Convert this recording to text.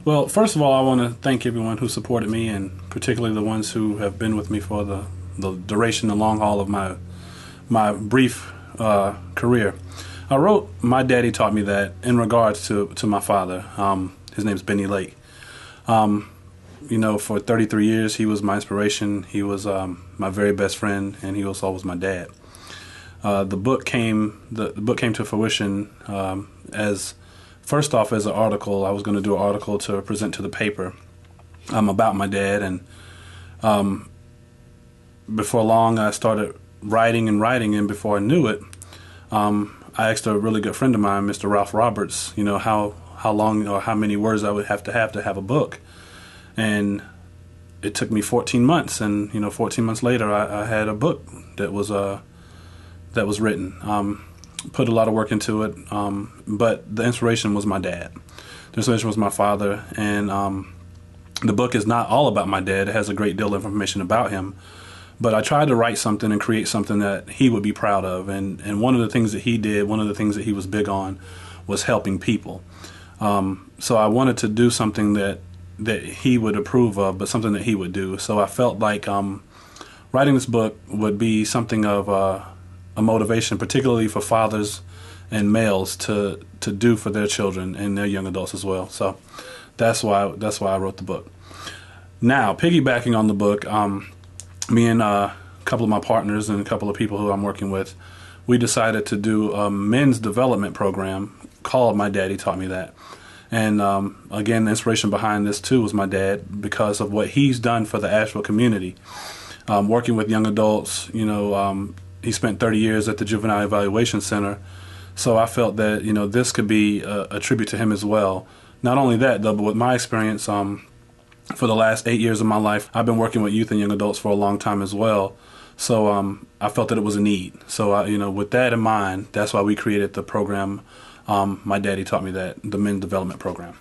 Well, first of all, I want to thank everyone who supported me, and particularly the ones who have been with me for the duration, the long haul of my brief career. I wrote "My Daddy Taught Me That" in regards to my father. His name's Benny Lake. For 33 years, he was my inspiration. He was my very best friend, and he was always my dad. The book came to fruition as first off as an article. I was going to do an article to present to the paper about my dad, and before long, I started writing, and before I knew it, I asked a really good friend of mine, Mr. Ralph Roberts, how long or how many words I would have to have a book. And it took me 14 months, and 14 months later, I had a book that was written. Put a lot of work into it, but the inspiration was my dad. The inspiration was my father, and the book is not all about my dad. It has a great deal of information about him, but I tried to write something and create something that he would be proud of. And one of the things that he did, one of the things that he was big on, was helping people. So I wanted to do something that he would approve of, but something that he would do. So I felt like writing this book would be something of a motivation, particularly for fathers and males to do for their children and their young adults as well. So that's why I wrote the book. Now, piggybacking on the book, me and a couple of my partners and a couple of people who I'm working with, we decided to do a men's development program called "My Daddy Taught Me That." And again, the inspiration behind this too was my dad, because of what he's done for the Asheville community, working with young adults. He spent 30 years at the Juvenile Evaluation Center, so I felt that this could be a tribute to him as well. Not only that, though, but with my experience, for the last 8 years of my life, I've been working with youth and young adults for a long time as well. So I felt that it was a need. So with that in mind, that's why we created the program. My Daddy Taught Me That, the men's development program.